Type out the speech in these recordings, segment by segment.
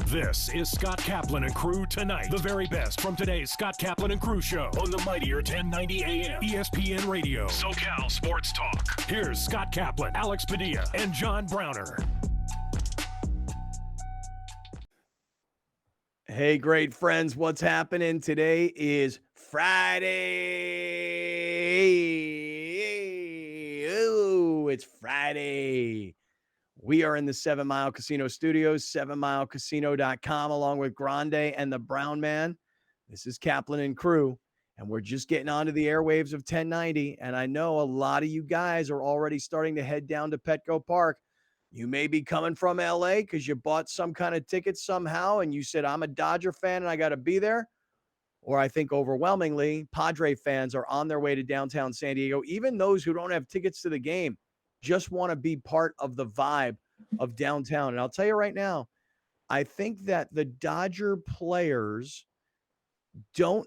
This is Scott Kaplan and Crew Tonight. The very best from today's Scott Kaplan and Crew show on the mightier 1090 AM ESPN Radio. SoCal Sports Talk. Here's Scott Kaplan, Alex Padilla, and John Browner. Hey, great friends. What's happening? Today is Friday. Oh, it's Friday. We are in the 7 Mile Casino Studios, 7milecasino.com, along with Grande and the Brown Man. This is Kaplan and Crew, and we're just getting onto the airwaves of 1090. And I know a lot of you guys are already starting to head down to PETCO Park. You may be coming from LA because you bought some kind of ticket somehow, and you said, I'm a Dodger fan and I got to be there. Or I think overwhelmingly, Padre fans are on their way to downtown San Diego. Even those who don't have tickets to the game just want to be part of the vibe of downtown. And I'll tell you right now, I think that the Dodger players don't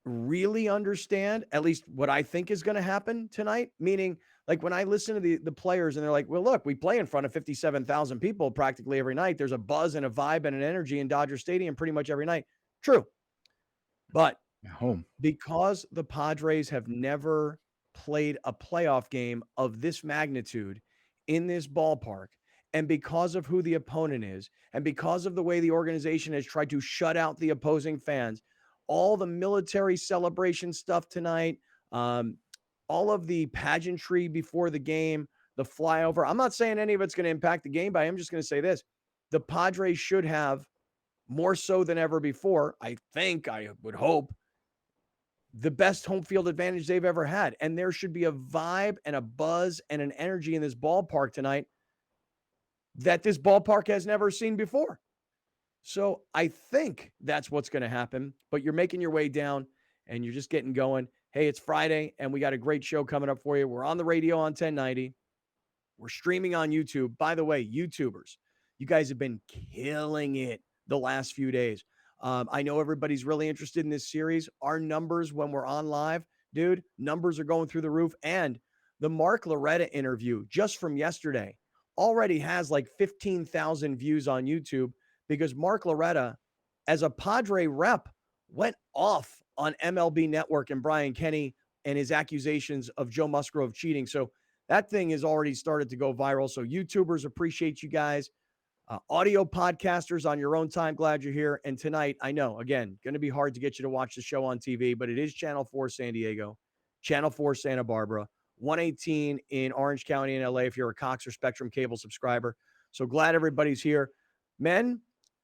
really understand, at least what I think is going to happen tonight. Meaning, like when I listen to the players and they're like, well, look, we play in front of 57,000 people practically every night. There's a buzz and a vibe and an energy in Dodger Stadium pretty much every night. True. But because the Padres have never played a playoff game of this magnitude in this ballpark, and because of who the opponent is, and because of the way the organization has tried to shut out the opposing fans, all the military celebration stuff tonight, all of the pageantry before the game, the flyover. I'm not saying any of it's going to impact the game, but I am just going to say this. The Padres should have, more so than ever before, I would hope, the best home field advantage they've ever had. And there should be a vibe and a buzz and an energy in this ballpark tonight that this ballpark has never seen before. So I think that's what's going to happen. But you're making your way down and you're just getting going. Hey, it's Friday and we got a great show coming up for you. We're on the radio on 1090. We're streaming on YouTube. By the way, YouTubers, you guys have been killing it the last few days. I know everybody's really interested in this series. Our numbers when we're on live, dude, numbers are going through the roof. And the Mark Loretta interview just from yesterday already has like 15,000 views on YouTube because Mark Loretta, as a Padre rep, went off on MLB Network and Brian Kenny and his accusations of Joe Musgrove cheating. So that thing has already started to go viral. So YouTubers, appreciate you guys. Audio podcasters on your own time, glad you're here. And tonight, I know, again, going to be hard to get you to watch the show on TV, but it is Channel 4 San Diego, Channel 4 Santa Barbara, 118 in Orange County in LA if you're a Cox or Spectrum cable subscriber. So glad everybody's here. Men,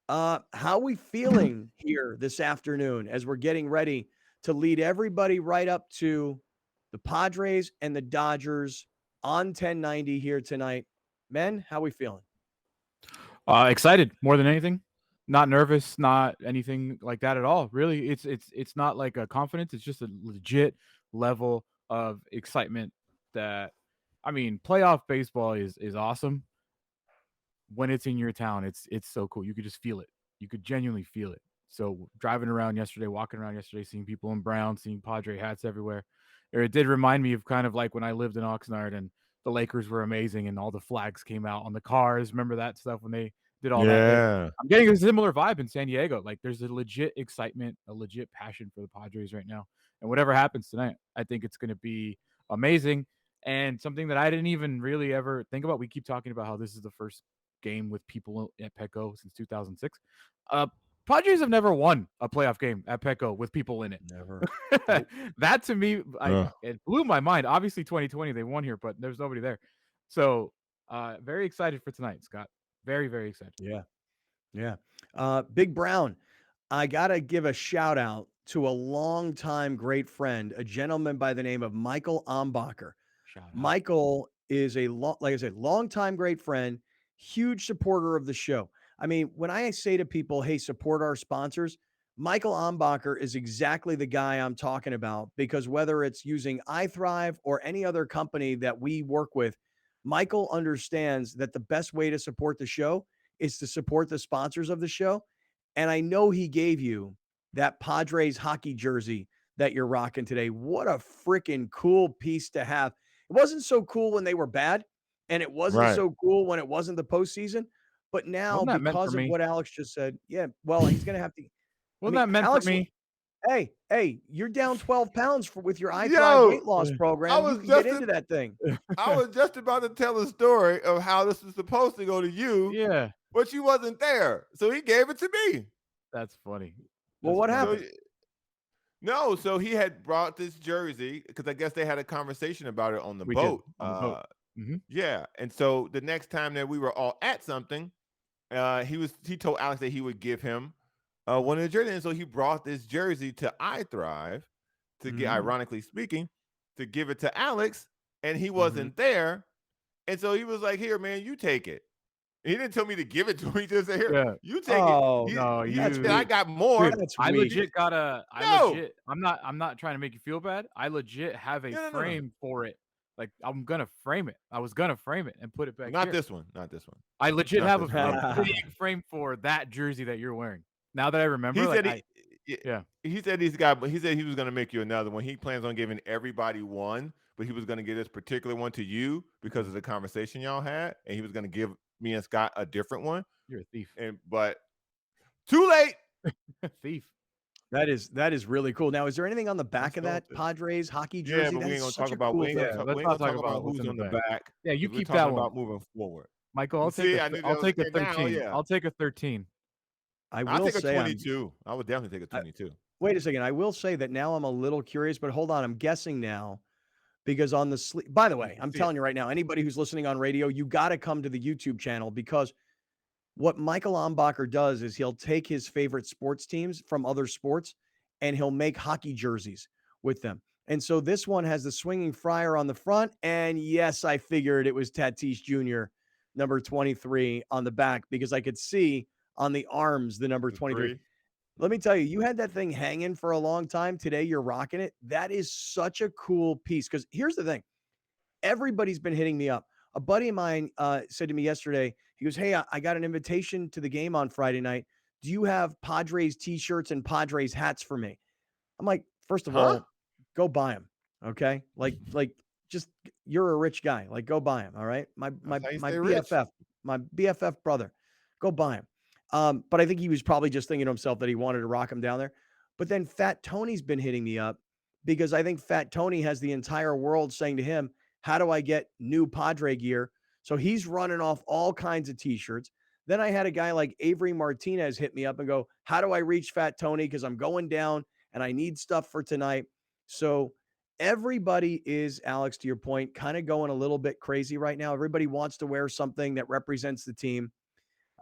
how we feeling here this afternoon as we're getting ready to lead everybody right up to the Padres and the Dodgers on 1090 here tonight? Men, how we feeling? Excited more than anything. Not nervous, not anything like that at all. Really, it's not like a confidence. It's just a legit level of excitement that, I mean, playoff baseball is awesome. When it's in your town, it's so cool. You could just feel it. You could genuinely feel it. So driving around yesterday, walking around yesterday, seeing people in brown, seeing Padre hats everywhere. It did remind me of kind of like when I lived in Oxnard and the Lakers were amazing and all the flags came out on the cars. Remember that stuff when they did all that? I'm getting a similar vibe in San Diego. Like there's a legit excitement, a legit passion for the Padres right now. And whatever happens tonight, I think it's going to be amazing. And something that I didn't even really ever think about. We keep talking about how this is the first game with people at PETCO since 2006. Padres have never won a playoff game at PETCO with people in it. Never. That to me, it blew my mind. Obviously, 2020 they won here, but there's nobody there. So, very excited for tonight, Scott. Very, very excited. Yeah. Big Brown, I gotta give a shout out to a longtime great friend, a gentleman by the name of Michael Ambacher. Michael is like I said, longtime great friend, huge supporter of the show. I mean, when I say to people, hey, support our sponsors, Michael Ambacher is exactly the guy I'm talking about because whether it's using iThrive or any other company that we work with, Michael understands that the best way to support the show is to support the sponsors of the show. And I know he gave you that Padres hockey jersey that you're rocking today. What a freaking cool piece to have. It wasn't so cool when they were bad, and it wasn't so cool when it wasn't the postseason. But now, Wasn't that meant for because of me? what Alex just said, yeah, well, he's going to have to. Wasn't that meant Alex, for me? hey, you're down 12 pounds with your iThrive Yo, weight loss I program. You was can get just into that thing. I was just about to tell a story of how this was supposed to go to you, Yeah, but you wasn't there, so he gave it to me. that's funny. Well, That's what funny. happened? No, so he had brought this jersey because I guess they had a conversation about it on the We did, boat. on the boat. Mhm. Yeah, and so the next time that we were all at something, he told Alex that he would give him one of the jerseys, and so he brought this jersey to iThrive to get, ironically speaking, to give it to Alex, and he wasn't there, and so he was like, "Here, man, you take it." He didn't tell me to give it to him. He just said, "Here, Yeah. you take Oh, it." No, He that's said, "I weak. got more." Dude, That's I weak. legit got a. No. I'm not trying to make you feel bad. I legit have a No. frame for it. Like I'm gonna frame it. I was gonna frame it and put it back Not here. this one. Not this one. I legit Not have this a frame. big frame for that jersey that you're wearing. Now that I remember, He like said yeah. he said he was going to make you another one. He plans on giving everybody one, but he was going to give this particular one to you because of the conversation y'all had, and he was going to give me and Scott a different one. You're a thief. But too late. Thief. That is really cool. Now, is there anything on the back of that Let's go. Padres hockey jersey? Yeah, but we That ain't is gonna such talk a about cool we ain't thing. gonna talk, let's we ain't not gonna talk talk about about what's who's in on the the back. back. Yeah, you 'Cause we're keep talking that one. about moving forward. Michael, I'll See, take I knew that I'll was take a okay now, 13. yeah. I'll take a 13. I I'll will take a say, 22. I would definitely take a 22. wait a second. I will say that now I'm a little curious, but hold on. I'm guessing now because on the sleep. By the way, I'm telling you right now, anybody who's listening on radio, you got to come to the YouTube channel because what Michael Ambacher does is he'll take his favorite sports teams from other sports and he'll make hockey jerseys with them. And so this one has the swinging friar on the front. And yes, I figured it was Tatis Jr., number 23 on the back because I could see on the arms the number 23. Let me tell you, you had that thing hanging for a long time. Today, you're rocking it. That is such a cool piece because here's the thing. Everybody's been hitting me up. A buddy of mine said to me yesterday, he goes, "Hey, I got an invitation to the game on Friday night. Do you have Padres t-shirts and Padres hats for me?" I'm like, first of all, go buy them. Okay. Like just you're a rich guy. Like go buy them. All right. My BFF, my BFF brother, go buy them. But I think he was probably just thinking to himself that he wanted to rock him down there. But then Fat Tony's been hitting me up because I think Fat Tony has the entire world saying to him, how do I get new Padre gear? So he's running off all kinds of t-shirts. Then I had a guy like Avery Martinez hit me up and go, how do I reach Fat Tony? Because I'm going down and I need stuff for tonight. So everybody is, Alex, to your point, kind of going a little bit crazy right now. Everybody wants to wear something that represents the team.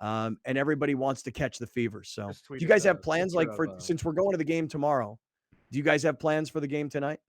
And everybody wants to catch the fever. So do you guys have plans like since we're going to the game tomorrow, do you guys have plans for the game tonight?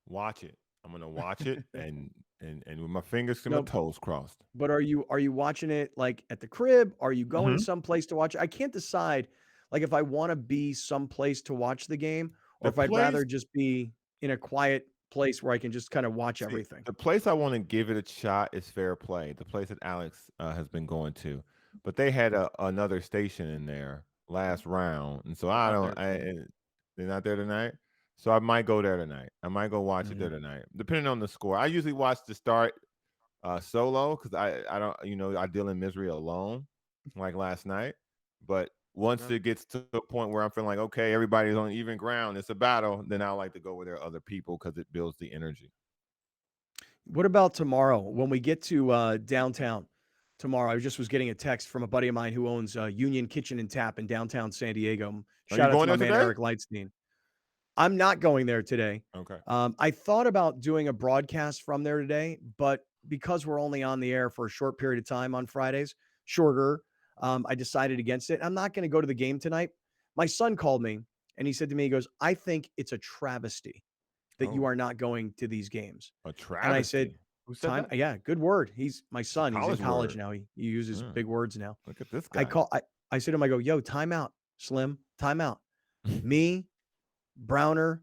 Watch it. I'm gonna watch it and with my fingers and my toes crossed. But are you watching it like at the crib? Are you going someplace to watch it? I can't decide like if I want to be someplace to watch the game or if I'd rather just be in a quiet place where I can just kind of watch everything. The place I want to give it a shot is Fair Play, the place that Alex has been going to, but they had another station in there last round, and so they're not there tonight. So I might go there tonight. I might go watch it there tonight, depending on the score. I usually watch the start solo because I don't, I deal in misery alone, like last night. But once it gets to a point where I'm feeling like, okay, everybody's on even ground, it's a battle, then I like to go where there are other people because it builds the energy. What about tomorrow when we get to downtown? Tomorrow, I just was getting a text from a buddy of mine who owns Union Kitchen and Tap in downtown San Diego. Shout out to my man Eric Lightstein. I'm not going there today. Okay. I thought about doing a broadcast from there today, but because we're only on the air for a short period of time on Fridays, shorter, I decided against it. I'm not going to go to the game tonight. My son called me and he said to me, he goes, I think it's a travesty that you are not going to these games. A travesty. And I said, who said that? Yeah, good word. He's my son. He's in college word. now. He uses big words now. Look at this guy. I said to him, I go, yo, time out, Slim, time out. Me, Browner,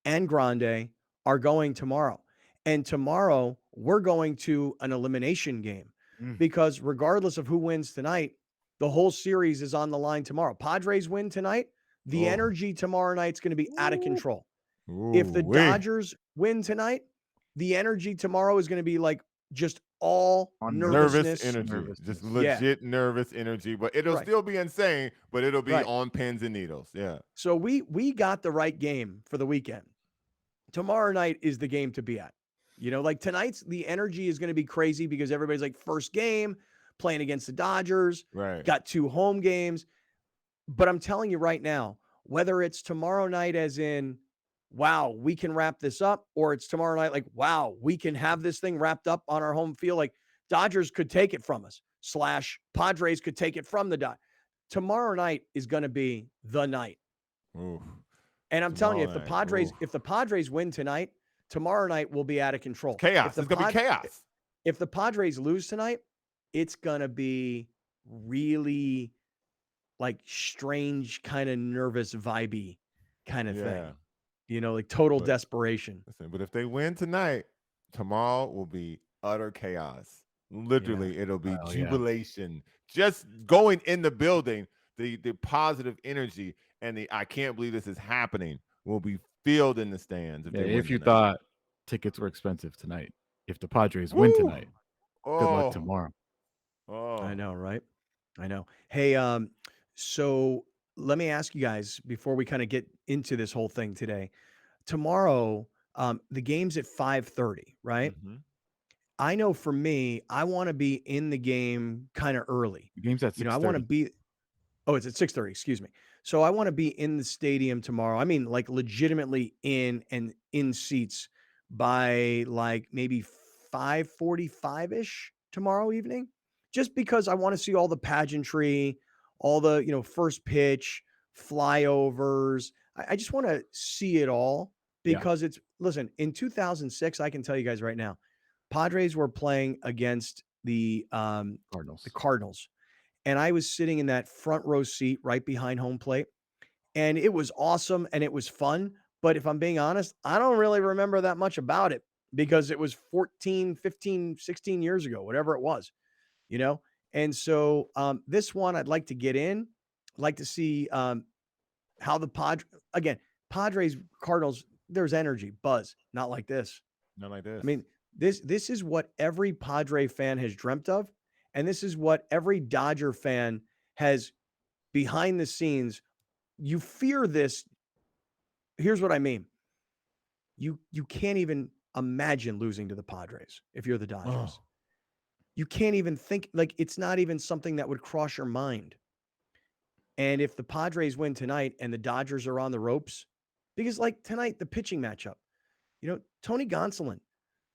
and Grande are going tomorrow. And tomorrow we're going to an elimination game because regardless of who wins tonight, the whole series is on the line tomorrow. Padres win tonight, the energy tomorrow night's going to be out of control. If the Dodgers win tonight, the energy tomorrow is going to be like just all nervous nervousness. energy, just Yeah. legit nervous energy. But it'll Right. still be insane. But it'll be Right. on pins and needles. Yeah. So we got the right game for the weekend. Tomorrow night is the game to be at. You know, like tonight's the energy is going to be crazy because everybody's like first game playing against the Dodgers, Right. got 2 home games. But I'm telling you right now, whether it's tomorrow night as in, wow, we can wrap this up, or it's tomorrow night like, wow, we can have this thing wrapped up on our home field. Like Dodgers could take it from us, / Padres could take it from the Dodgers. Tomorrow night is going to be the night. Oof. And I'm telling you, if Tomorrow the Padres win tonight, tomorrow night will be out of control. chaos. It's gonna be chaos. If the Padres lose tonight, it's gonna be really like strange, kind of nervous, vibey kind of Yeah. thing. You know, like total But- desperation. Listen, but if they win tonight, tomorrow will be utter chaos. Literally, it'll be Oh, yeah. jubilation. Just going in the building, the positive energy and the I can't believe this is happening will be filled in the stands. Yeah, they win if you tonight. thought tickets were expensive tonight, if the Padres win Woo! tonight, good luck Oh, tomorrow. oh. I know, right? I know. Hey, so let me ask you guys before we kind of get into this whole thing today. Tomorrow, the game's at 5:30, right? Mhm. I know for me, I want to be in the game kind of early. The game's at You know, I want to 6:30. be. Oh, it's at 6:30. Excuse me. So I want to be in the stadium tomorrow. I mean, like legitimately in seats by like maybe 5:45 ish tomorrow evening, just because I want to see all the pageantry, all the first pitch, flyovers. I just want to see it all Yeah. because listen, in 2006, I can tell you guys right now, Padres were playing against the Cardinals. Cardinals. And I was sitting in that front row seat right behind home plate. And it was awesome and it was fun. But if I'm being honest, I don't really remember that much about it because it was 14, 15, 16 years ago, whatever it was, you know? And so this one, I'd like to get in. I'd like to see how the Padres, Cardinals, there's energy, buzz, not like this. Not like this. I mean, this is what every Padre fan has dreamt of, and this is what every Dodger fan has behind the scenes. You fear this. Here's what I mean. You can't even imagine losing to the Padres if you're the Dodgers. Oh. You can't even think like it's not even something that would cross your mind. And if the Padres win tonight and the Dodgers are on the ropes, because like tonight, the pitching matchup, Tony Gonsolin,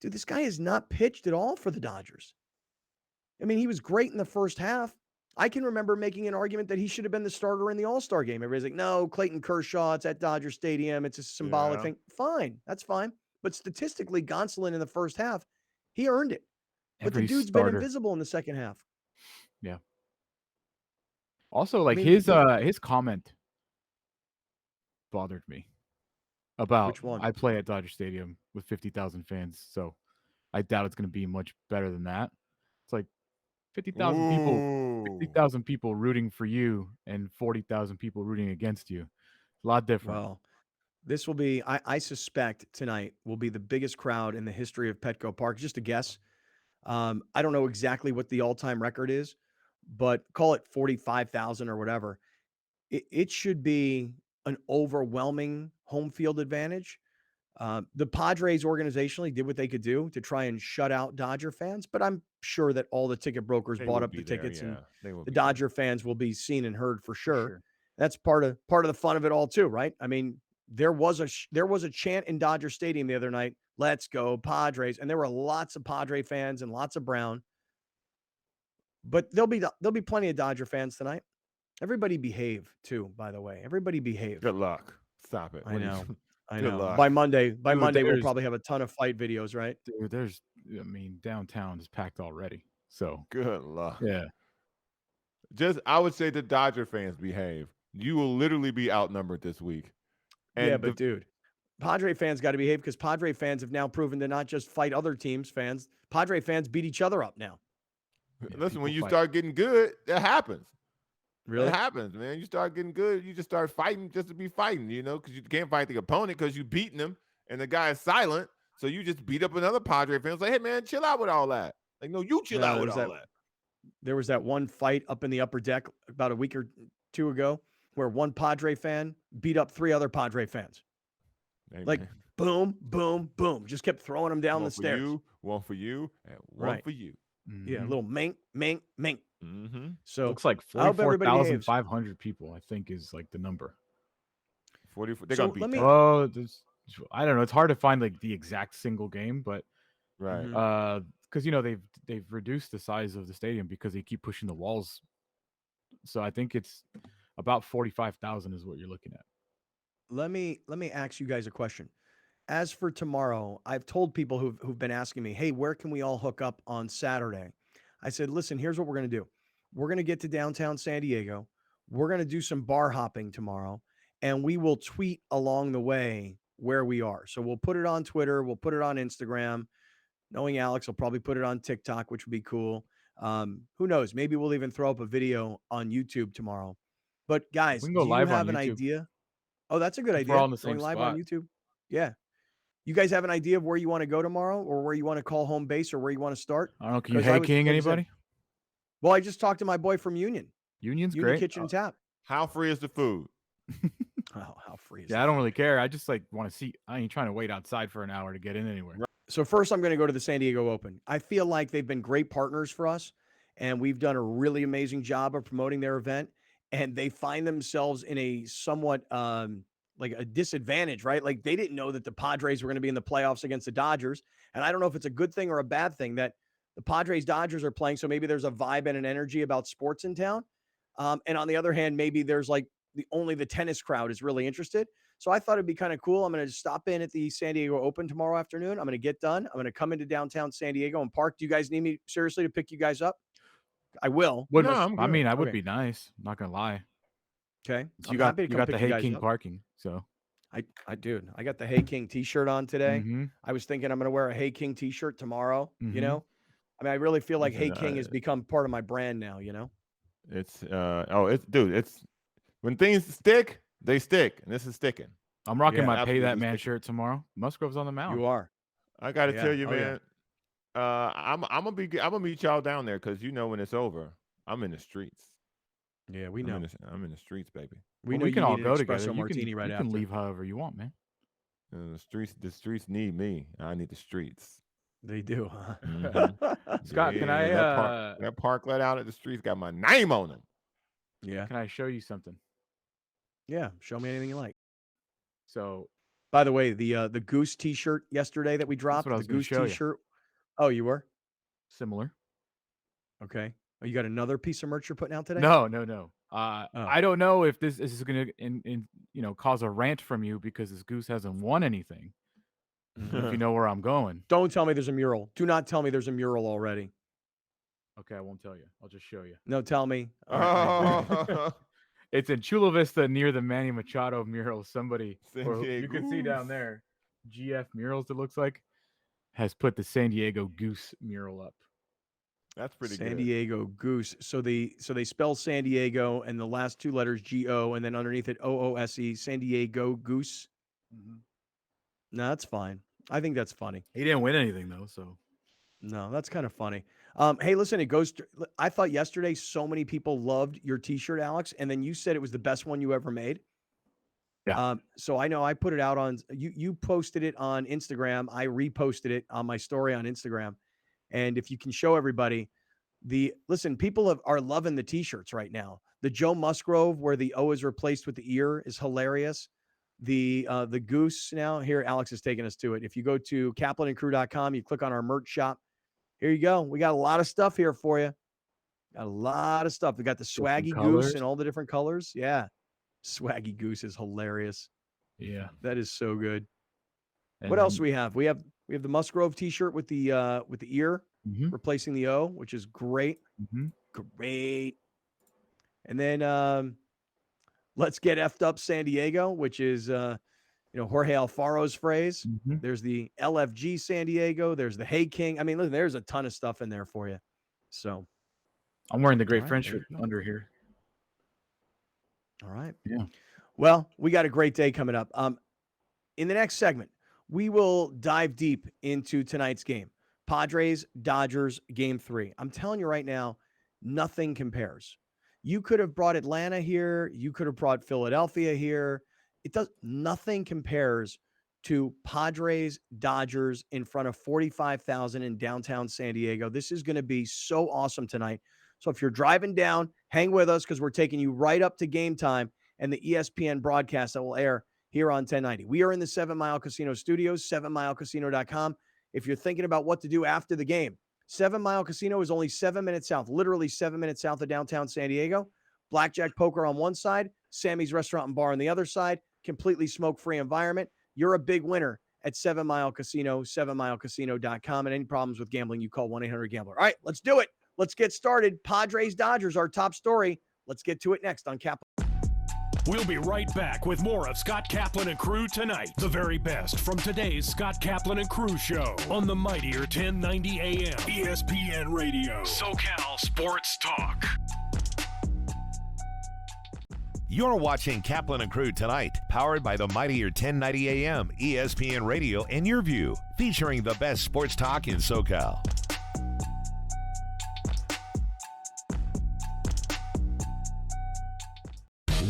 dude, this guy has not pitched at all for the Dodgers. I mean, he was great in the first half. I can remember making an argument that he should have been the starter in the All-Star game. Everybody's like, no, Clayton Kershaw, it's at Dodger Stadium. It's a symbolic thing. Fine. That's fine. But statistically, Gonsolin in the first half, he earned it. But Every the dude's starter. been invisible in the second half. Yeah. Also, like mean, his comment bothered me about Which one? I play at Dodger Stadium with 50,000 fans, so I doubt it's going to be much better than that. It's like 50,000 people, Ooh. 50,000 people rooting for you and 40,000 people rooting against you. A lot different. Well, this will be, I suspect tonight will be the biggest crowd in the history of Petco Park. Just a guess. I don't know exactly what the all-time record is, but call it 45,000 or whatever. It should be an overwhelming home field advantage. The Padres organizationally did what they could do to try and shut out Dodger fans, but I'm sure that all the ticket brokers They bought will up the be there, tickets and they will the be there. Dodger fans will be seen and heard for sure. sure. That's part of the fun of it all too, right? I mean, there was a chant in Dodger Stadium the other night, "Let's go Padres," and there were lots of Padre fans and lots of Brown. But there'll be plenty of Dodger fans tonight. Everybody behave too, by the way. Everybody behave. Good luck. Stop it. I What are you- know. I Good know. luck. By Monday, Dude, we'll there's- probably have a ton of fight videos, right? Dude, downtown is packed already. So, Good luck. yeah. I would say the Dodger fans behave. You will literally be outnumbered this week. And Yeah, but dude, Padre fans got to behave because Padre fans have now proven to not just fight other teams' fans. Padre fans beat each other up now. listen, when people you fight. start getting good, that happens. Really? It happens, man. You start getting good, you just start fighting just to be fighting, because you can't fight the opponent because you beating him and the guy is silent. So you just beat up another Padre fan. It's like, hey, man, chill out with all that. Like, no, you chill No, out there with was all that- that. There was that one fight up in the upper deck about a week or two ago where one Padre fan beat up 3 other Padre fans. Hey, Like, man. boom, boom, boom. Just kept throwing them down One the for stairs. you, one for you, and one Right. for you. Yeah, a Mhm. little mink, mink, mink. Mm-hmm. So Looks like I hope everybody behaves. 44,500 people, I think, is like the number. 44. They're So gonna beat let me- that. Oh, I don't know. It's hard to find like the exact single game, but Right. Mhm. because they've reduced the size of the stadium because they keep pushing the walls. So I think it's about 45,000 is what you're looking at. let me ask you guys a question. As for tomorrow, I've told people who've been asking me, "Hey, where can we all hook up on Saturday?" I said, "Listen, here's what we're going to do. We're going to get to downtown San Diego. We're going to do some bar hopping tomorrow, and we will tweet along the way where we are. So we'll put it on Twitter, we'll put it on Instagram. Knowing Alex, will probably put it on TikTok, which would be cool. Who knows? Maybe we'll even throw up a video on YouTube tomorrow. But guys, We can go do you live on have an YouTube. idea? Oh, that's a good If we're all idea. in the same Going live on spot. YouTube. Yeah. You guys have an idea of where you want to go tomorrow, or where you want to call home base, or where you want to start? I don't know. Can you 'Cause I Hey was- King like I said- anybody? Well, I just talked to my boy from Union Union's Union great. Kitchen and Tap. How free is the food? Oh, how free is Yeah, that? I don't really care. I just like want to see. I ain't trying to wait outside for an hour to get in anywhere. So first, I'm going to go to the San Diego Open. I feel like they've been great partners for us, and we've done a really amazing job of promoting their event. And they find themselves in a somewhat like a disadvantage, right? Like they didn't know that the Padres were going to be in the playoffs against the Dodgers, and I don't know if it's a good thing or a bad thing that the Padres Dodgers are playing. So maybe there's a vibe and an energy about sports in town, and on the other hand, maybe there's like only the tennis crowd is really interested. So I thought it'd be kind of cool. I'm going to stop in at the San Diego Open tomorrow afternoon. I'm going to get done. I'm going to come into downtown San Diego and park. Do you guys need me seriously to pick you guys up? I will. Would, No, I'm I good. mean, I would Okay. be nice. Not gonna lie. Okay. You I'm got happy to you come got the pick you Hey guys King up. parking. So Dude, I got the Hey King t-shirt on today. Mhm. I was thinking I'm going to wear a Hey King t-shirt tomorrow, you Mhm. know? I mean, I really feel like Listen, Hey King has become part of my brand now, you know? It's it's when things stick, they stick, and this is sticking. I'm rocking Yeah, my Pay absolutely That Man sticking. shirt tomorrow. Musgrove's on the mound. You are. I got to Yeah. tell you, Oh, yeah. man. I'm gonna meet y'all down there because when it's over, I'm in the streets. Yeah, we know. I'm in the streets, baby. We Well, know we can you all need an go espresso together. martini right you after. can leave however you want, man. The streets need me. I need the streets. They do, huh? Mhm. Scott, can I that park let out at the streets got my name on them? Yeah. can I show you something? Yeah. Show me anything you like. So By the way, the Goose T-shirt yesterday that we dropped, what I the was gonna Goose show ya. T-shirt. Oh, you were? similar. Okay. Oh, you got another piece of merch you're putting out today? No. Oh. I don't know if this is gonna cause a rant from you because this goose hasn't won anything. If you know where I'm going. Don't tell me there's a mural. Do not tell me there's a mural already. Okay, I won't tell you. I'll just show you. No, tell me. All right. Oh, It's in Chula Vista near the Manny Machado mural. Somebody, San or Diego you can see down Goose. there, GF Murals, it looks like, has put the San Diego Goose mural up. that's pretty San good. Diego Goose. So they spell San Diego and the last 2 letters G-O and then underneath it OOSE, San Diego Goose. No, that's fine. I think that's funny. He didn't win anything though, so No, that's kind of funny. Hey, listen, I thought yesterday so many people loved your T-shirt, Alex, and then you said it was the best one you ever made. Yeah. So I know I put it out on you posted it on Instagram. I reposted it on my story on Instagram. And if you can show everybody people are loving the T-shirts right now. The Joe Musgrove where the O is replaced with the ear is hilarious. The goose now here, Alex is taking us to it. If you go to kaplanandcrew.com, you click on our merch shop. Here you go. We got a lot of stuff here for you. Got a lot of stuff. We got the swaggy goose colors. in all the different colors. Yeah. Swaggy goose is hilarious. yeah. That is so good. And What else then- do we have? We have the Musgrove t-shirt with the ear Mhm. replacing the O, which is great. Mhm. Great. And then let's get effed up San Diego, which is Jorge Alfaro's phrase. Mhm. There's the LFG San Diego. There's the Hey King. I mean, listen, there's a ton of stuff in there for you. So, I'm wearing the all Great right, French there shirt you go. under here. All right. Yeah. Well, we got a great day coming up. In the next segment, we will dive deep into tonight's game. Padres, Dodgers, game 3. I'm telling you right now, nothing compares. You could have brought Atlanta here. You could have brought Philadelphia here. Nothing compares to Padres, Dodgers in front of 45,000 in downtown San Diego. This is going to be so awesome tonight. So if you're driving down, hang with us because we're taking you right up to game time and the ESPN broadcast that will air here on 1090. We are in the 7 Mile Casino studios, 7milecasino.com. If you're thinking about what to do after the game, 7 Mile Casino is only 7 minutes south, literally 7 minutes south of downtown San Diego. Blackjack poker on one side, Sammy's Restaurant and Bar on the other side, completely smoke-free environment. You're a big winner at 7 Mile Casino, 7milecasino.com. And any problems with gambling, you call 1-800-GAMBLER. All right, let's do it. Let's get started. Padres, Dodgers, our top story. Let's get to it next on Cap. We'll be right back with more of Scott Kaplan and Crew tonight. The very best from today's Scott Kaplan and Crew show on the mightier 1090 AM ESPN Radio. SoCal Sports Talk. You're watching Kaplan and Crew tonight, powered by the mightier 1090 AM ESPN Radio and Your View, featuring the best sports talk in SoCal.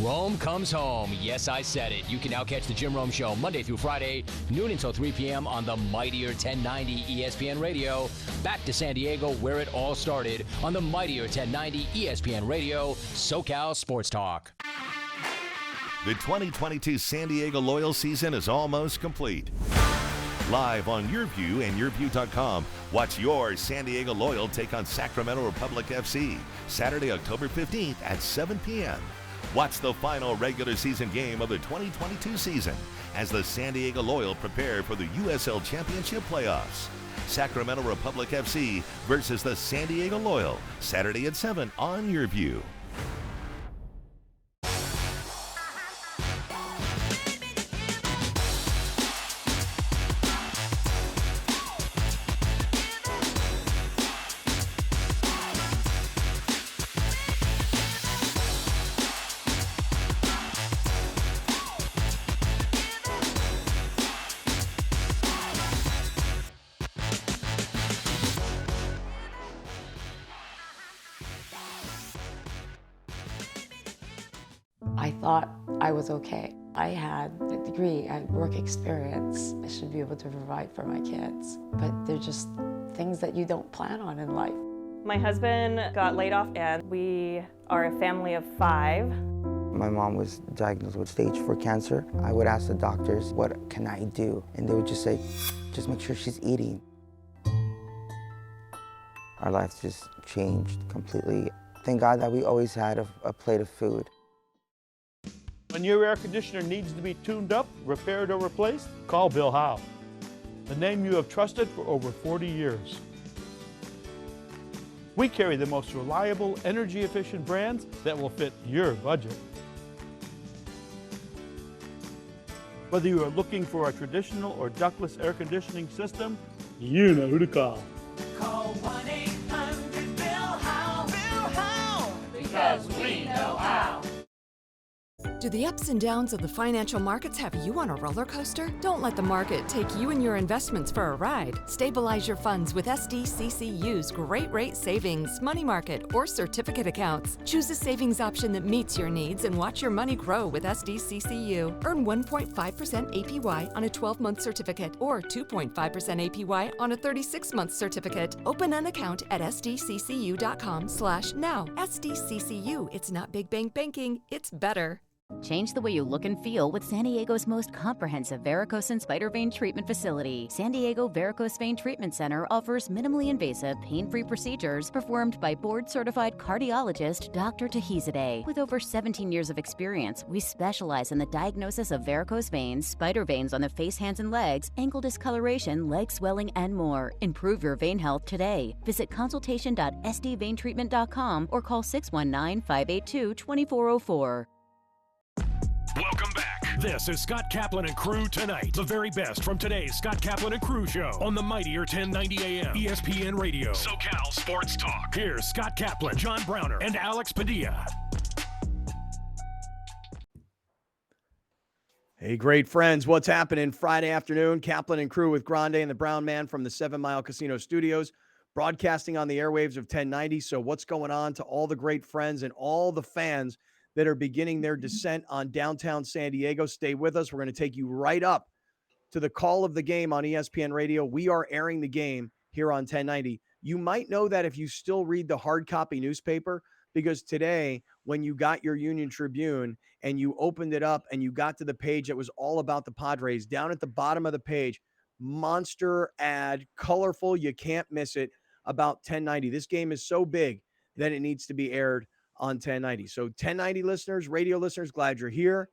Rome comes home. Yes, I said it. You can now catch the Jim Rome Show Monday through Friday, noon until 3 p.m. on the mightier 1090 ESPN Radio. Back to San Diego, where it all started, on the mightier 1090 ESPN Radio, SoCal Sports Talk. The 2022 San Diego Loyal season is almost complete. Live on Your View and YourView.com, watch your San Diego Loyal take on Sacramento Republic FC, Saturday, October 15th at 7 p.m. Watch the final regular season game of the 2022 season as the San Diego Loyal prepare for the USL Championship playoffs. Sacramento Republic FC versus the San Diego Loyal, Saturday at 7 on Your View. I thought I was okay. I had a degree, I had work experience. I should be able to provide for my kids. But they're just things that you don't plan on in life. My husband got laid off and we are a family of 5. My mom was diagnosed with stage 4 cancer. I would ask the doctors, what can I do? And they would just say, just make sure she's eating. Our lives just changed completely. Thank God that we always had a plate of food. When your air conditioner needs to be tuned up, repaired, or replaced, call Bill Howe, the name you have trusted for over 40 years. We carry the most reliable, energy-efficient brands that will fit your budget. Whether you are looking for a traditional or ductless air conditioning system, you know who to call. Call 1-800-BILL-HOWE. Bill Howe, because we know how. Do the ups and downs of the financial markets have you on a roller coaster? Don't let the market take you and your investments for a ride. Stabilize your funds with SDCCU's Great Rate Savings, Money Market, or Certificate accounts. Choose a savings option that meets your needs and watch your money grow with SDCCU. Earn 1.5% APY on a 12-month certificate or 2.5% APY on a 36-month certificate. Open an account at sdccu.com/now. SDCCU, it's not big bang banking, it's better. Change the way you look and feel with San Diego's most comprehensive varicose and spider vein treatment facility. San Diego Varicose Vein Treatment Center offers minimally invasive, pain-free procedures performed by board-certified cardiologist Dr. Tahizadeh. With over 17 years of experience, we specialize in the diagnosis of varicose veins, spider veins on the face, hands, and legs, ankle discoloration, leg swelling, and more. Improve your vein health today. Visit consultation.sdveintreatment.com or call 619-582-2404. Welcome back. This is Scott Kaplan and Crew tonight. The very best from today's Scott Kaplan and Crew show on the mightier 1090 AM ESPN Radio. SoCal Sports Talk. Here's Scott Kaplan, John Browner, and Alex Padilla. Hey, great friends. What's happening Friday afternoon? Kaplan and Crew with Grande and the Brown Man from the 7 Mile Casino Studios, broadcasting on the airwaves of 1090. So what's going on to all the great friends and all the fans that are beginning their descent on downtown San Diego? Stay with us. We're going to take you right up to the call of the game on ESPN Radio. We are airing the game here on 1090. You might know that if you still read the hard copy newspaper, because today, when you got your Union Tribune and you opened it up and you got to the page that was all about the Padres, down at the bottom of the page, monster ad, colorful, you can't miss it, about 1090. This game is so big that it needs to be aired on 1090. So 1090 listeners, radio listeners, glad you're here.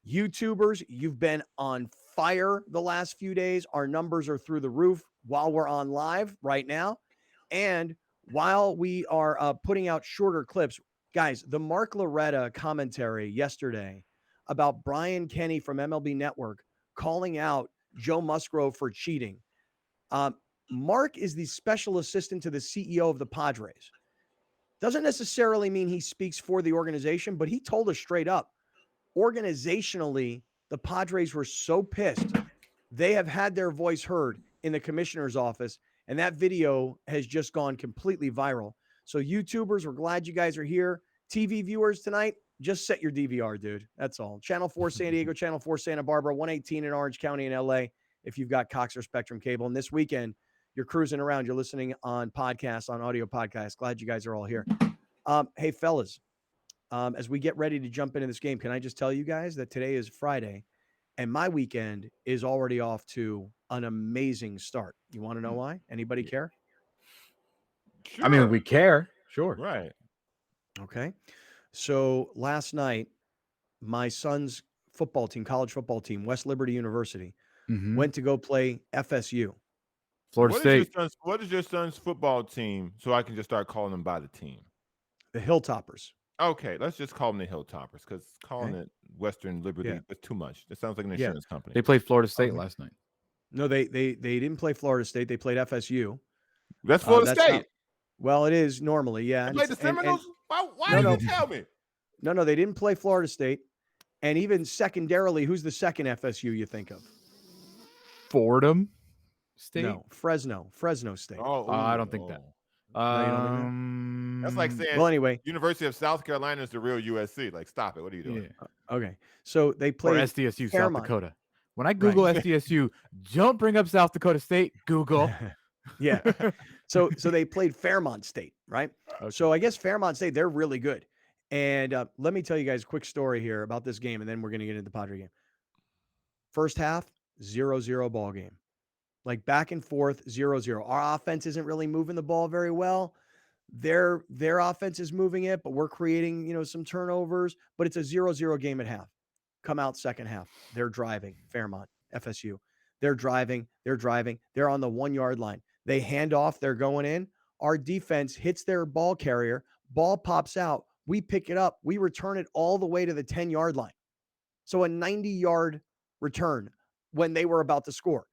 YouTubers, you've been on fire the last few days. Our numbers are through the roof while we're on live right now. And while we are putting out shorter clips, guys, the Mark Loretta commentary yesterday about Brian Kenny from MLB Network calling out Joe Musgrove for cheating. Mark is the special assistant to the CEO of the Padres. Doesn't necessarily mean he speaks for the organization, but he told us straight up, organizationally, the Padres were so pissed. They have had their voice heard in the commissioner's office, and that video has just gone completely viral. So YouTubers, we're glad you guys are here. TV viewers tonight, just set your DVR, dude. That's all. Channel 4 San Diego, Channel 4 Santa Barbara, 118 in Orange County in LA if you've got Cox or Spectrum Cable. And this weekend, you're cruising around. You're listening on podcasts, on audio podcasts. Glad you guys are all here. Hey, fellas. As we get ready to jump into this game, can I just tell you guys that today is Friday and my weekend is already off to an amazing start. You want to know why? Anybody care? Sure. I mean, we care. Sure. Right. Okay. So last night, my son's football team, college football team, West Liberty University, went to go play FSU. Florida State. What is your son's football team so I can just start calling them by the team? The Hilltoppers. Okay, let's just call them the Hilltoppers because calling it Western Liberty is too much. It sounds like an insurance company. They played Florida State last night. No, they didn't play Florida State. They played FSU. That's Florida State. Well, it is normally, yeah. They played the Seminoles? Why didn't you tell me? No, they didn't play Florida State. And even secondarily, who's the second FSU you think of? Fordham State? No, Fresno State. I don't think that. That's like saying, well, anyway, University of South Carolina is the real USC. Like, stop it. What are you doing? Yeah. Okay. So they played SDSU, Fairmont. South Dakota. When I Google SDSU, don't bring up South Dakota State. Google. Yeah. So they played Fairmont State, right? Okay. So I guess Fairmont State, they're really good. And let me tell you guys a quick story here about this game, and then we're going to get into the Padre game. First half, 0-0 ball game. Like back and forth, 0-0. Our offense isn't really moving the ball very well. Their offense is moving it, but we're creating, some turnovers. But it's a 0-0 game at half. Come out second half. They're driving. Fairmont, FSU. They're driving. They're on the 1 yard line. They hand off. They're going in. Our defense hits their ball carrier. Ball pops out. We pick it up. We return it all the way to the 10 yard line. So a 90-yard return when they were about to score.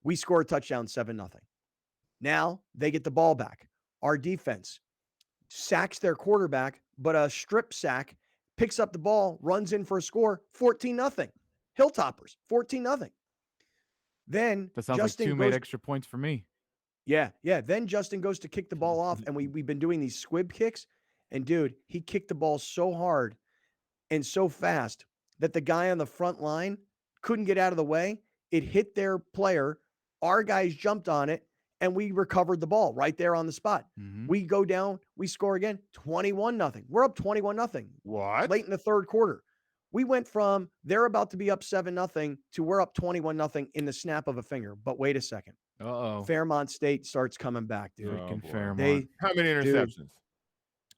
We score a touchdown, 7-0. Now they get the ball back. Our defense sacks their quarterback, but a strip sack, picks up the ball, runs in for a score, 14-0. Hilltoppers, 14-0. Then that sounds Justin like two made extra points for me. Yeah. Then Justin goes to kick the ball off, and we've been doing these squib kicks. And, dude, he kicked the ball so hard and so fast that the guy on the front line couldn't get out of the way. It hit their player. Our guys jumped on it, and we recovered the ball right there on the spot. We go down. We score again, 21-0. We're up 21-0. What? Late in the third quarter. We went from they're about to be up 7-0 to we're up 21-0 in the snap of a finger. But wait a second. Uh-oh. Fairmont State starts coming back, dude. Fairmont. How many interceptions?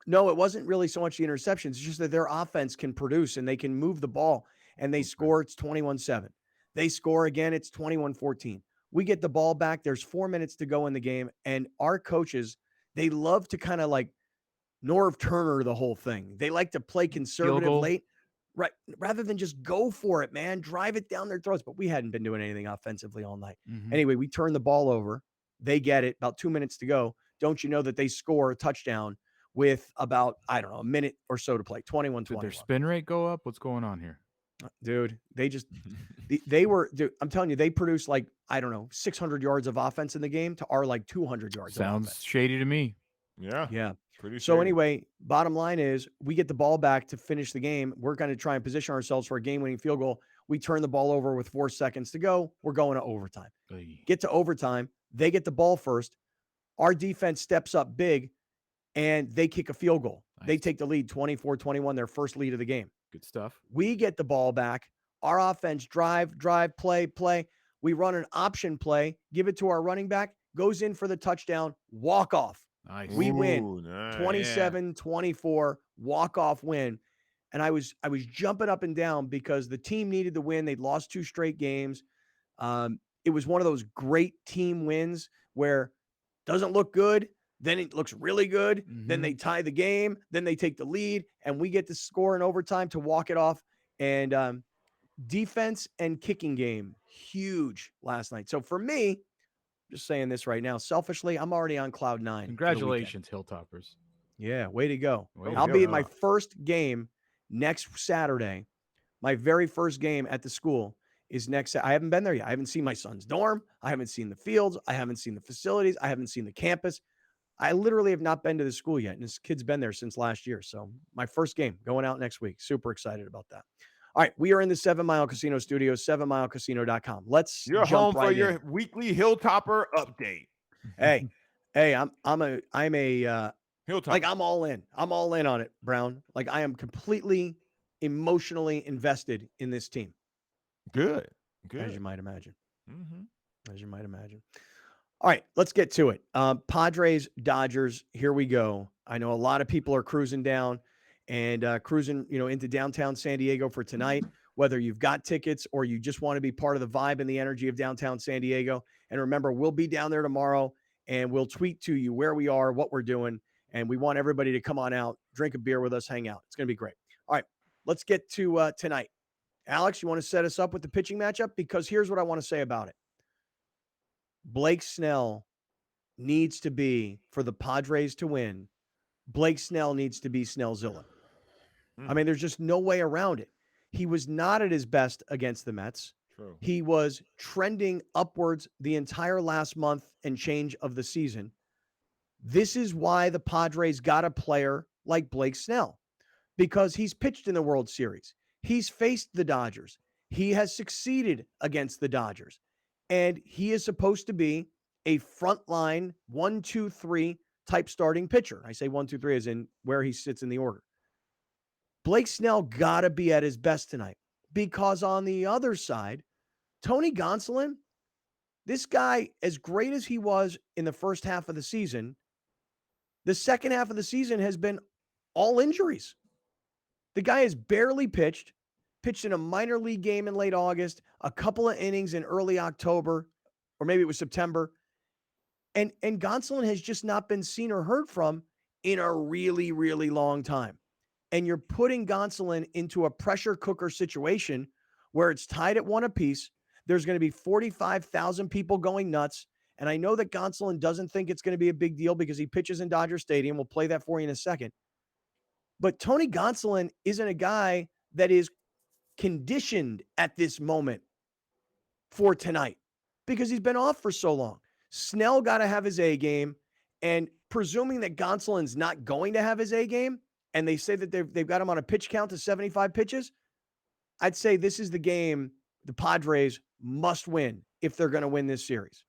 No, it wasn't really so much the interceptions. It's just that their offense can produce and they can move the ball, and they score. It's 21-7. They score again. It's 21-14. We get the ball back. There's 4 minutes to go in the game. And our coaches, they love to kind of like Norv Turner the whole thing. They like to play conservative late, right? Rather than just go for it, man. Drive it down their throats. But we hadn't been doing anything offensively all night. Anyway, we turn the ball over. They get it. About 2 minutes to go. Don't you know that they score a touchdown with about, a minute or so to play, 21-21. Did their spin rate go up? What's going on here? Dude, they were, dude, I'm telling you, they produced like, I don't know, 600 yards of offense in the game to our like 200 yards of Sounds offense. shady to me. Yeah. Yeah. Pretty So shady. anyway, bottom line is we get the ball back to finish the game. We're going to try and position ourselves for a game-winning field goal. We turn the ball over with 4 seconds to go. We're going to overtime. Get to overtime. They get the ball first. Our defense steps up big, and they kick a field goal. Nice. They take the lead 24-21, their first lead of the game. Good stuff. We get the ball back. Our offense drive, play. We run an option play, give it to our running back, goes in for the touchdown, walk off. Nice. We win Nice. 27-24, walk-off win. And I was jumping up and down because the team needed the win. They'd lost 2 straight games. It was one of those great team wins where doesn't look good, then it looks really good, then they tie the game, then they take the lead, and we get to score in overtime to walk it off. And defense and kicking game, huge last night. So for me, just saying this right now, selfishly, I'm already on cloud 9. Congratulations, Hilltoppers. Yeah, way to go. Way to I'll go. be at my first game next Saturday. My very first game at the school is next. I haven't been there yet. I haven't seen my son's dorm. I haven't seen the fields. I haven't seen the facilities. I haven't seen the campus. I literally have not been to the school yet. And this kid's been there since last year. So my first game going out next week. Super excited about that. All right, we are in the 7 Mile Casino Studios, 7milecasino.com. Let's You're jump home right for your in. weekly Hilltopper update. Hey, I'm a Hilltopper. like I'm all in. I'm all in on it, Brown. Like I am completely emotionally invested in this team. Good. As you might imagine. Mm-hmm. As you might imagine. All right, let's get to it. Padres, Dodgers, here we go. I know a lot of people are cruising down and cruising, into downtown San Diego for tonight, whether you've got tickets or you just want to be part of the vibe and the energy of downtown San Diego. And remember, we'll be down there tomorrow and we'll tweet to you where we are, what we're doing. And we want everybody to come on out, drink a beer with us, hang out. It's going to be great. All right, let's get to tonight. Alex, you want to set us up with the pitching matchup? Because here's what I want to say about it. Blake Snell needs to be, for the Padres to win, Blake Snell needs to be Snellzilla. I mean, there's just no way around it. He was not at his best against the Mets. True. He was trending upwards the entire last month and change of the season. This is why the Padres got a player like Blake Snell, because he's pitched in the World Series. He's faced the Dodgers. He has succeeded against the Dodgers. And he is supposed to be a frontline 1-2-3 type starting pitcher. I say 1-2-3 as in where he sits in the order. Blake Snell got to be at his best tonight, because on the other side, Tony Gonsolin, this guy, as great as he was in the first half of the season, the second half of the season has been all injuries. The guy has barely pitched in a minor league game in late August, a couple of innings in early October, or maybe it was September. And Gonsolin has just not been seen or heard from in a really, really long time. And you're putting Gonsolin into a pressure cooker situation where it's tied at 1 apiece. There's going to be 45,000 people going nuts. And I know that Gonsolin doesn't think it's going to be a big deal because he pitches in Dodger Stadium. We'll play that for you in a second. But Tony Gonsolin isn't a guy that is conditioned at this moment for tonight because he's been off for so long. Snell got to have his A game. And presuming that Gonsolin's not going to have his A game, and they say that they've got him on a pitch count to 75 pitches, I'd say this is the game the Padres must win if they're going to win this series.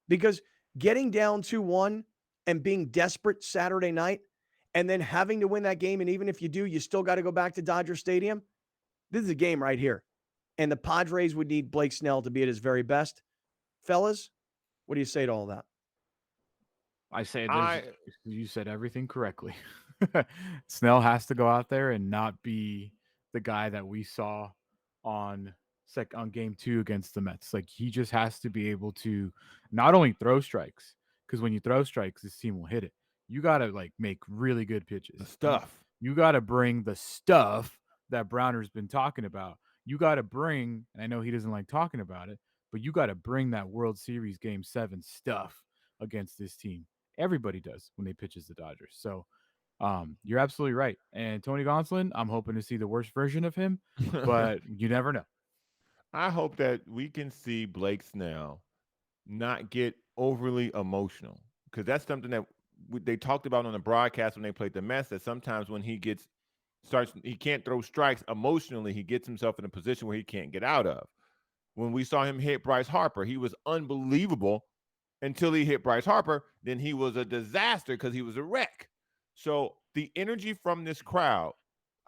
Because getting down 2-1 and being desperate Saturday night and then having to win that game, and even if you do, you still got to go back to Dodger Stadium, this is a game right here. And the Padres would need Blake Snell to be at his very best. Fellas, what do you say to all that? I say you said everything correctly. Snell has to go out there and not be the guy that we saw on game 2 against the Mets. Like, he just has to be able to not only throw strikes, because when you throw strikes, this team will hit it. You got to make really good pitches. The stuff. You got to bring the stuff that Browner's been talking about. You got to bring, and I know he doesn't like talking about it, but you got to bring that World Series Game 7 stuff against this team. Everybody does when they pitch as the Dodgers. So You're absolutely right. And Tony Gonsolin, I'm hoping to see the worst version of him, but you never know. I hope that we can see Blake Snell not get overly emotional, because that's something that they talked about on the broadcast when they played the Mets, that sometimes when he can't throw strikes emotionally, he gets himself in a position where he can't get out of. When we saw him hit Bryce Harper, he was unbelievable until he hit Bryce Harper. Then he was a disaster because he was a wreck. So the energy from this crowd,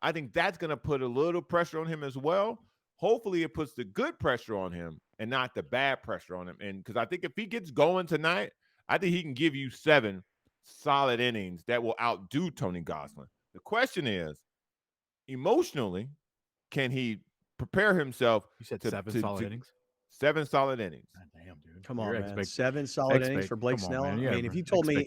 I think that's going to put a little pressure on him as well. Hopefully it puts the good pressure on him and not the bad pressure on him. And because I think if he gets going tonight, I think he can give you 7 solid innings that will outdo Tony Gonsolin. The question is, emotionally, can he prepare himself? You said 7 solid innings? 7 solid innings. God damn, dude. Come on, man. 7 solid innings for Blake Snell. Man, I mean, if you told me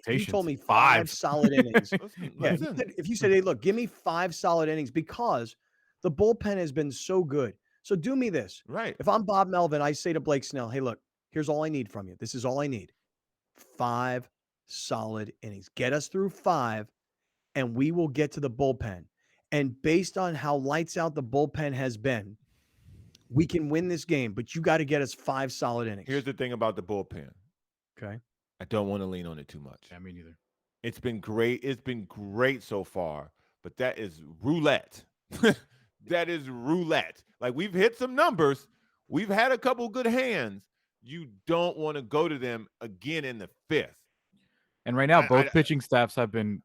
5 5 solid innings, listen. If you said, hey, look, give me 5 solid innings, because the bullpen has been so good. So do me this. Right. If I'm Bob Melvin, I say to Blake Snell, hey, look, here's all I need from you. This is all I need. 5 solid innings. Get us through 5, and we will get to the bullpen. And based on how lights out the bullpen has been, we can win this game, but you got to get us 5 solid innings. Here's the thing about the bullpen. Okay. I don't want to lean on it too much. Yeah, me neither. It's been great. It's been great so far, but that is roulette. That is roulette. Like, we've hit some numbers. We've had a couple good hands. You don't want to go to them again in the 5th. And right now, both pitching staffs have been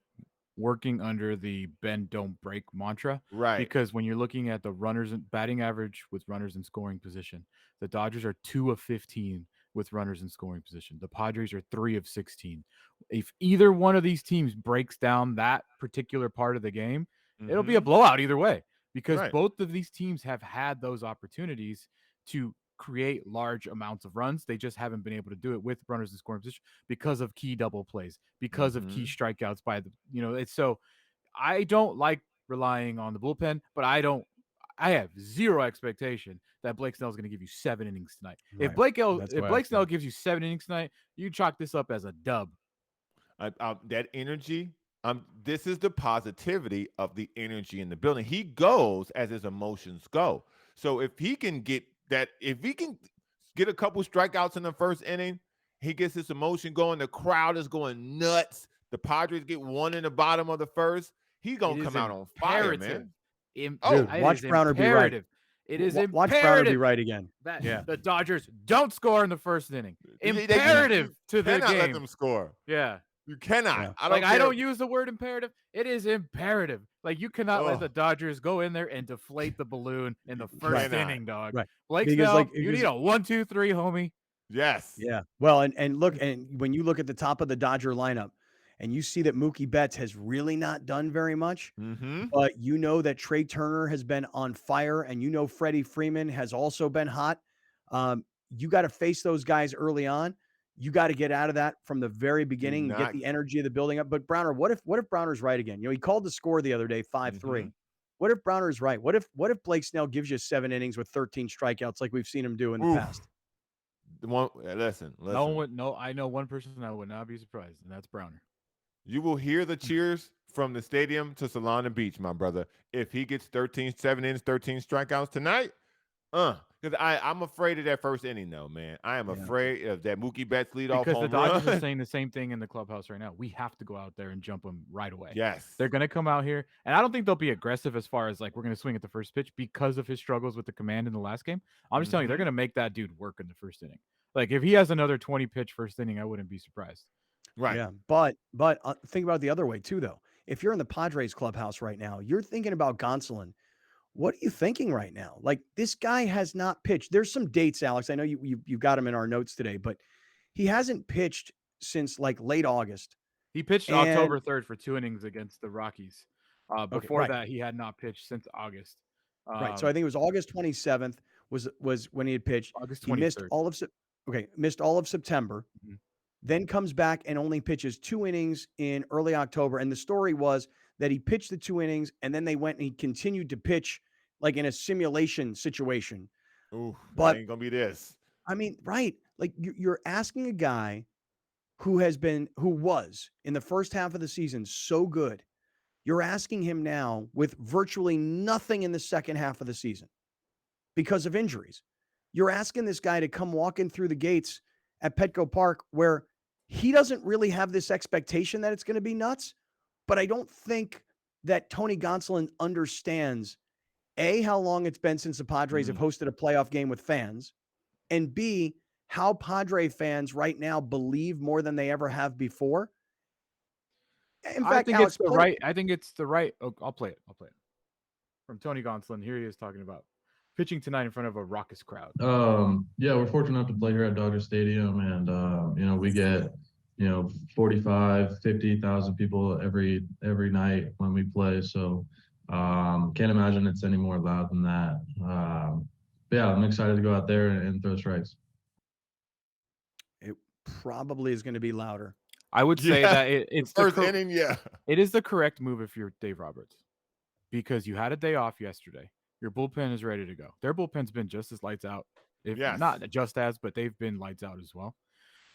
working under the bend, don't break mantra. Right. Because when you're looking at the runners and batting average with runners in scoring position, the Dodgers are 2 of 15 with runners in scoring position. The Padres are 3 of 16. If either one of these teams breaks down that particular part of the game, it'll be a blowout either way, because both of these teams have had those opportunities to create large amounts of runs. They just haven't been able to do it with runners in scoring position because of key double plays, because of key strikeouts by the, it's so I don't like relying on the bullpen, but I have zero expectation that Blake Snell is going to give you 7 innings tonight. Right. If Blake Snell gives you 7 innings tonight, you chalk this up as a dub. That energy, this is the positivity of the energy in the building. He goes as his emotions go. So if he can get a couple strikeouts in the first inning, he gets his emotion going. The crowd is going nuts. The Padres get 1 in the bottom of the first. He's going to come out on fire, man. Watch Browner be right. It is imperative. Watch Browner be right again. The Dodgers don't score in the first inning. Imperative to the game. You cannot let them score. Yeah. You cannot. Yeah. I don't use the word imperative. It is imperative. Like, you cannot let the Dodgers go in there and deflate the balloon in the first inning, dog. Right. Blake Snell, you need a 1-2-3, homie. Yes. Yeah. Well, and look, and when you look at the top of the Dodger lineup, and you see that Mookie Betts has really not done very much, but you know that Trey Turner has been on fire, and you know Freddie Freeman has also been hot. You got to face those guys early on. You got to get out of that from the very beginning and get the energy of the building up. But Browner, what if Browner's right again? He called the score the other day, 5-3. What if Browner's right? What if Blake Snell gives you 7 innings with 13 strikeouts like we've seen him do in the past? Listen. I know one person I would not be surprised, and that's Browner. You will hear the cheers from the stadium to Solana Beach, my brother, if he gets 7 innings, 13 strikeouts tonight. Because I'm afraid of that first inning, though, man. I am afraid of that Mookie Betts leadoff home run. Because the Dodgers are saying the same thing in the clubhouse right now. We have to go out there and jump them right away. Yes. They're going to come out here, and I don't think they'll be aggressive as far as, like, we're going to swing at the first pitch because of his struggles with the command in the last game. I'm just telling you, they're going to make that dude work in the first inning. Like, if he has another 20-pitch first inning, I wouldn't be surprised. Right. Yeah. But think about it the other way too, though. If you're in the Padres clubhouse right now, you're thinking about Gonsolin. What are you thinking right now? Like, this guy has not pitched. There's some dates, Alex. I know you got him in our notes today, but he hasn't pitched since like late August. He pitched October 3rd for 2 innings against the Rockies. Before that, he had not pitched since August. Right. So I think it was August 27th was when he had pitched. August 23rd. He missed all of September. Then comes back and only pitches 2 innings in early October. And the story was that he pitched the 2 innings, and then they went and he continued to pitch like in a simulation situation. Ooh, but ain't gonna be this. I mean, right. Like, you're asking a guy who was in the first half of the season so good You're asking him now with virtually nothing in the second half of the season because of injuries. You're asking this guy to come walking through the gates at Petco Park where he doesn't really have this expectation that it's going to be nuts. But I don't think that Tony Gonsolin understands, A, how long it's been since the Padres have hosted a playoff game with fans, and B, how Padre fans right now believe more than they ever have before. In fact, I think Alex, it's the right. I think it's the right. Oh, I'll play it. From Tony Gonsolin. Here he is talking about pitching tonight in front of a raucous crowd. Yeah, we're fortunate enough to play here at Dodger Stadium, and we get 45, 50,000 people every night when we play. So can't imagine it's any more loud than that. But yeah, I'm excited to go out there and throw strikes. It probably is going to be louder. I would say that it's the first inning. Yeah, it is the correct move if you're Dave Roberts, because you had a day off yesterday. Your bullpen is ready to go. Their bullpen's been just as lights out, if not just as, but they've been lights out as well.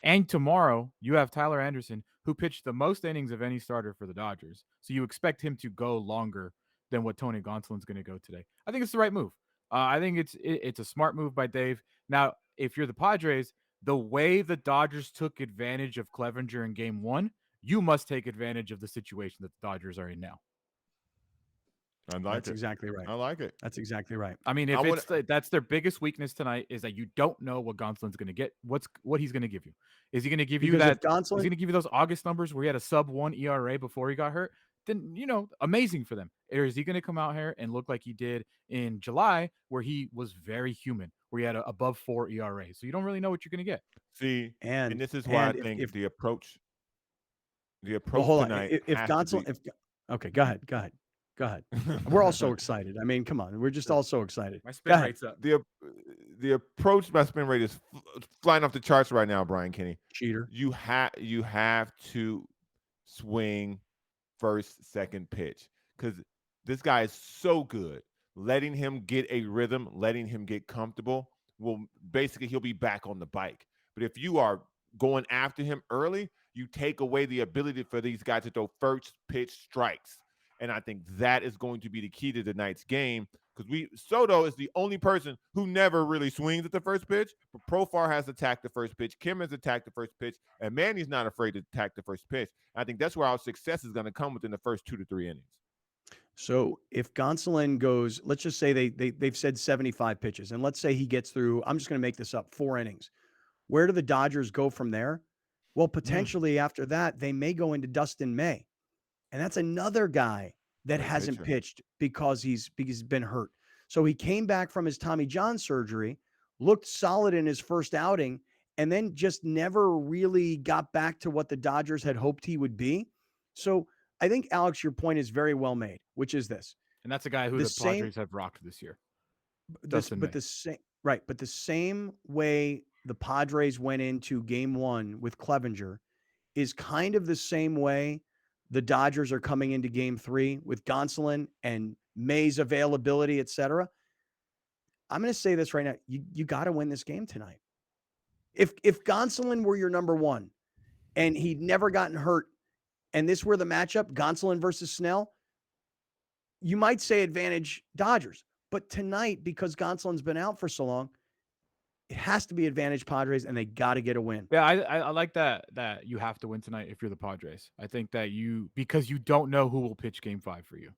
And tomorrow you have Tyler Anderson, who pitched the most innings of any starter for the Dodgers. So you expect him to go longer than what Tony Gonsolin's going to go today. I think it's the right move. I think it's a smart move by Dave. Now, if you're the Padres, the way the Dodgers took advantage of Clevenger in Game 1, you must take advantage of the situation that the Dodgers are in now. That's exactly right. I like it. That's exactly right. I mean, that's their biggest weakness tonight is that you don't know what Gonsolin's going to get. What he's going to give you. Is he going to give you that? Is he going to give you those August numbers where he had a sub-1 ERA before he got hurt? Then amazing for them. Or is he going to come out here and look like he did in July, where he was very human, where he had a above 4 ERA? So you don't really know what you're going to get. See, and this is why I think the approach tonight. Okay, go ahead. Go ahead. We're all so excited. I mean, come on. We're just all so excited. My spin rate's up. The approach, my spin rate is flying off the charts right now, Brian Kenny. Cheater. You have to swing first, second pitch, because this guy is so good. Letting him get a rhythm, letting him get comfortable, he'll be back on the bike. But if you are going after him early, you take away the ability for these guys to throw first pitch strikes. And I think that is going to be the key to tonight's game, because Soto is the only person who never really swings at the first pitch, but Profar has attacked the first pitch, Kim has attacked the first pitch, and Manny's not afraid to attack the first pitch. And I think that's where our success is going to come within the first 2 to 3 innings. So if Gonsolin goes, let's just say they've said 75 pitches, and let's say he gets through, I'm just going to make this up, 4 innings. Where do the Dodgers go from there? Well, potentially after that, they may go into Dustin May. And that's another guy that hasn't pitched because he's been hurt. So he came back from his Tommy John surgery, looked solid in his first outing, and then just never really got back to what the Dodgers had hoped he would be. So I think, Alex, your point is very well made, which is this. And that's a guy who the Padres have rocked this year. But the same way the Padres went into Game 1 with Clevenger is kind of the same way the Dodgers are coming into Game 3 with Gonsolin and May's availability, et cetera. I'm going to say this right now. You got to win this game tonight. If Gonsolin were your number 1 and he'd never gotten hurt, and this were the matchup, Gonsolin versus Snell, you might say advantage Dodgers. But tonight, because Gonsolin's been out for so long, it has to be advantage Padres, and they got to get a win. Yeah, I like that you have to win tonight if you're the Padres. I think that because you don't know who will pitch Game 5 for you.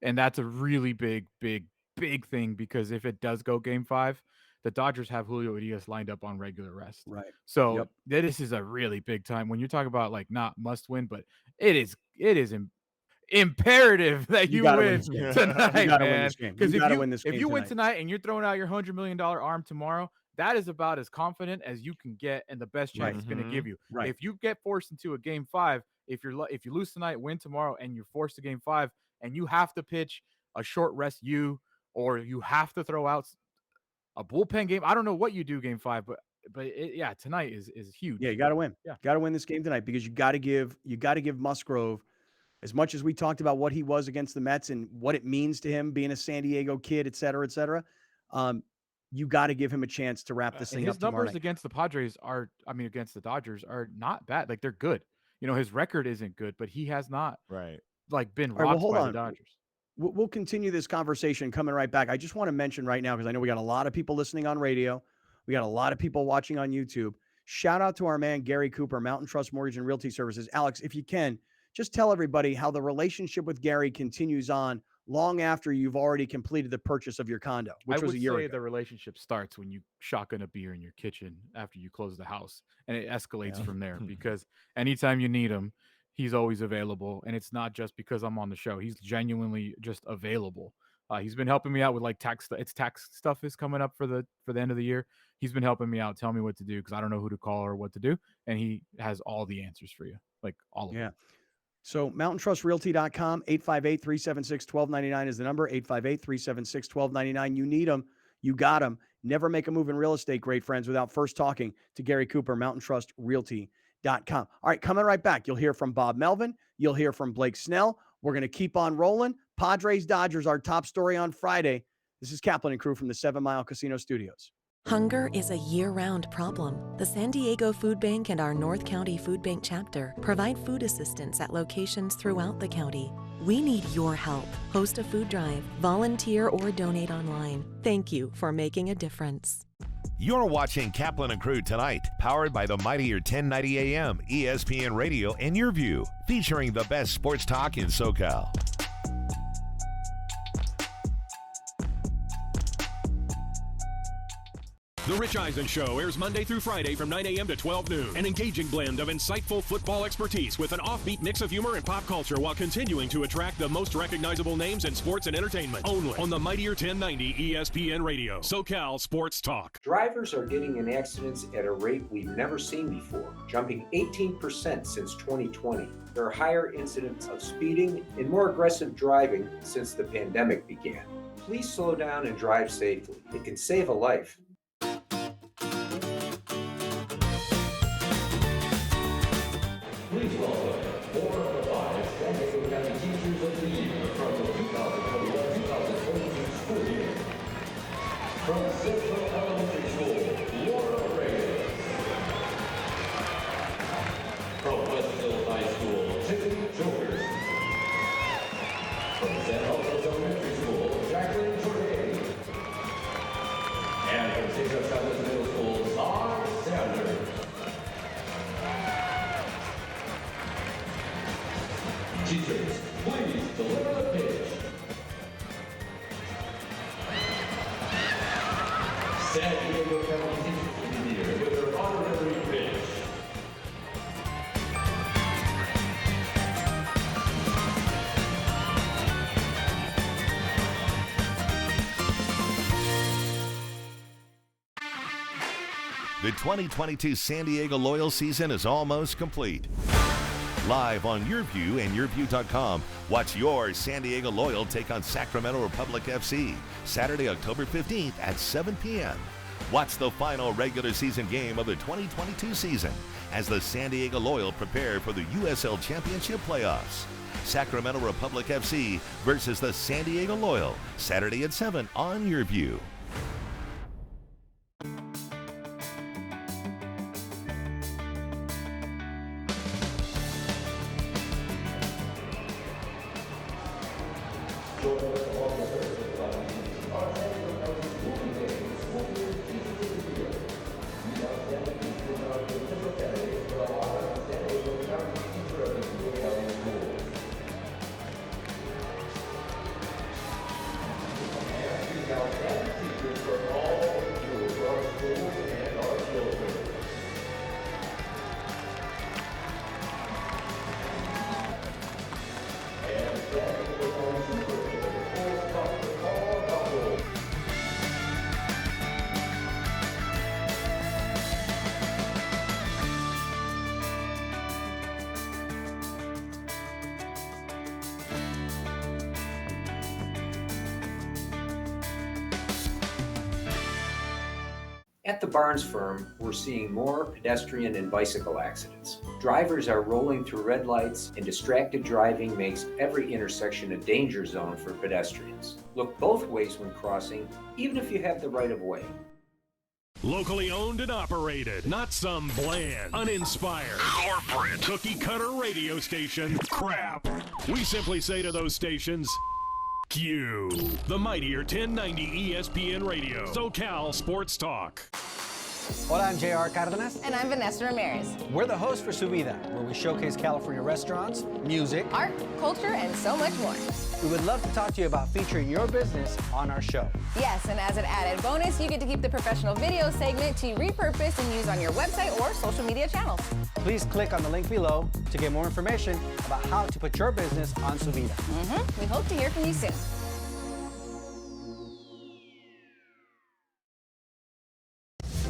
And that's a really big thing, because if it does go Game 5, the Dodgers have Julio Urias lined up on regular rest. Right. So this is a really big time. When you're talking about like not must win, but it is imperative that you win tonight, man. Because if you win tonight and you're throwing out your $100 million arm tomorrow, that is about as confident as you can get, and the best chance it's going to give you. Right. If you get forced into a Game 5, if you lose tonight, win tomorrow, and you're forced to Game 5, and you have to pitch a short rest or you have to throw out a bullpen game, I don't know what you do Game 5, but tonight is huge. Yeah, you got to win. Yeah, got to win this game tonight, because you got to give Musgrove, as much as we talked about what he was against the Mets and what it means to him being a San Diego kid, et cetera, et cetera. You got to give him a chance to wrap this thing up. His numbers against the Padres against the Dodgers are not bad. Like, they're good. His record isn't good, but he has not like been All right, well, rocked hold by on. the Dodgers. We'll continue this conversation coming right back. I just want to mention right now, because I know we got a lot of people listening on radio. We got a lot of people watching on YouTube. Shout out to our man, Gary Cooper, Mountain Trust Mortgage and Realty Services. Alex, if you can, just tell everybody how the relationship with Gary continues on long after you've already completed the purchase of your condo, which was a year I would say ago. the relationship starts when you shotgun a beer in your kitchen after you close the house, and it escalates from there, because anytime you need him, he's always available. And it's not just because I'm on the show. He's genuinely just available. He's been helping me out with like tax stuff is coming up for the end of the year. He's been helping me out, tell me what to do, because I don't know who to call or what to do. And he has all the answers for you, like all of them. So mountaintrustrualty.com, 858-376-1299 is the number, 858-376-1299. You need them. You got them. Never make a move in real estate, great friends, without first talking to Gary Cooper, mountaintrustrualty.com. All right, coming right back. You'll hear from Bob Melvin. You'll hear from Blake Snell. We're going to keep on rolling. Padres Dodgers, our top story on Friday. This is Kaplan and crew from the 7 Mile Casino Studios. Hunger is a year-round problem. The San Diego Food Bank and our North County Food Bank chapter provide food assistance at locations throughout the county. We need your help. Host a food drive, volunteer, or donate online. Thank you for making a difference. You're watching Kaplan and Crew tonight, powered by the mightier 1090 AM, ESPN Radio, and Your View, featuring the best sports talk in SoCal. The Rich Eisen Show airs Monday through Friday from 9 a.m. to 12 noon. An engaging blend of insightful football expertise with an offbeat mix of humor and pop culture while continuing to attract the most recognizable names in sports and entertainment. Only on the mightier 1090 ESPN Radio, SoCal Sports Talk. Drivers are getting in accidents at a rate we've never seen before, jumping 18% since 2020. There are higher incidents of speeding and more aggressive driving since the pandemic began. Please slow down and drive safely. It can save a life. Please welcome 4 of the 5 San Diego County Teachers of the Year from the 2021-2022 school year. From Central Elementary School, Laura Reyes. From Westville High School, Tiffany Jokers. From San Jose Elementary School, Jacqueline Jordan. And from St. Joe Chavez Middle School, Todd Sanders. Teachers, please deliver the pitch. San Diego County Teachers of the Year with their honorary pitch. The 2022 San Diego Loyal season is almost complete. Live on Your View and YourView.com, watch your San Diego Loyal take on Sacramento Republic FC, Saturday, October 15th at 7 p.m. Watch the final regular season game of the 2022 season as the San Diego Loyal prepare for the USL Championship playoffs. Sacramento Republic FC versus the San Diego Loyal, Saturday at 7 on Your View. At the Barnes firm, we're seeing more pedestrian and bicycle accidents. Drivers are rolling through red lights, and distracted driving makes every intersection a danger zone for pedestrians. Look both ways when crossing, even if you have the right of way. Locally owned and operated, not some bland, uninspired, corporate, cookie-cutter radio station crap. We simply say to those stations, Q. The mightier 1090 ESPN Radio, SoCal Sports Talk. Hola, I'm J.R. Cardenas. And I'm Vanessa Ramirez. We're the hosts for Subida, where we showcase California restaurants, music, art, culture, and so much more. We would love to talk to you about featuring your business on our show. Yes, and as an added bonus, you get to keep the professional video segment to repurpose and use on your website or social media channels. Please click on the link below to get more information about how to put your business on Subida. We hope to hear from you soon.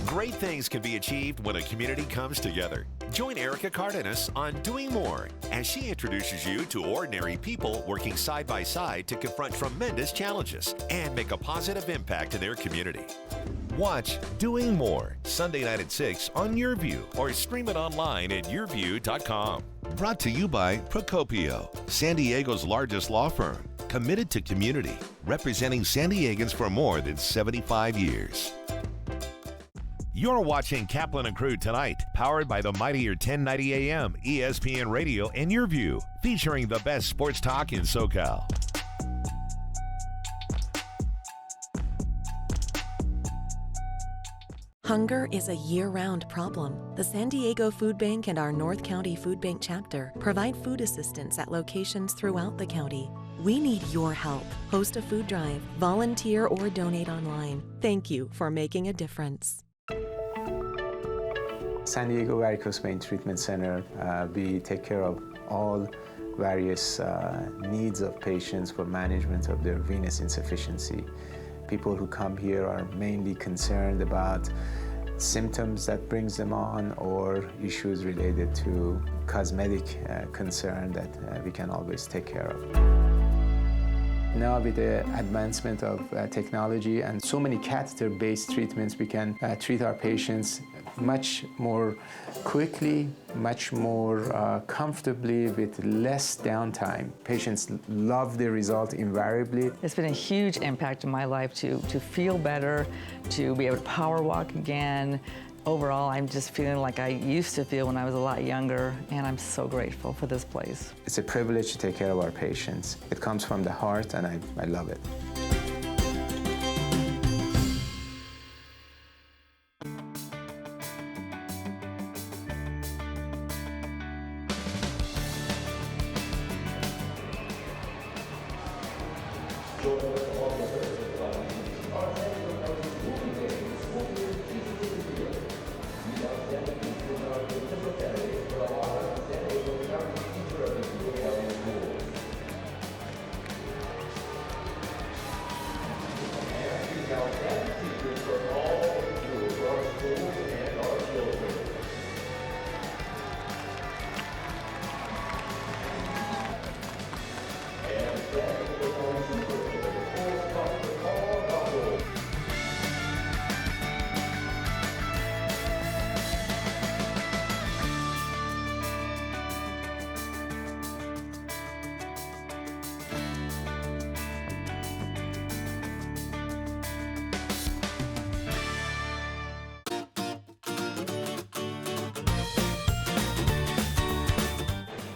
Great things can be achieved when a community comes together. Join Erica Cardenas on Doing More as she introduces you to ordinary people working side by side to confront tremendous challenges and make a positive impact in their community. Watch Doing More Sunday night at 6 on YourView or stream it online at yourview.com. Brought to you by Procopio, San Diego's largest law firm, committed to community, representing San Diegans for more than 75 years. You're watching Kaplan and Crew tonight, powered by the mightier 1090 AM, ESPN Radio, and YourView, featuring the best sports talk in SoCal. Hunger is a year-round problem. The San Diego Food Bank and our North County Food Bank chapter provide food assistance at locations throughout the county. We need your help. Host a food drive, volunteer, or donate online. Thank you for making a difference. San Diego Varicose Vein Treatment Center, we take care of all various needs of patients for management of their venous insufficiency. People who come here are mainly concerned about symptoms that brings them on or issues related to cosmetic concern that we can always take care of. Now with the advancement of technology and so many catheter-based treatments, we can treat our patients much more quickly, much more comfortably with less downtime. Patients love the result invariably. It's been a huge impact in my life to feel better, to be able to power walk again. Overall, I'm just feeling like I used to feel when I was a lot younger, and I'm so grateful for this place. It's a privilege to take care of our patients. It comes from the heart, and I love it.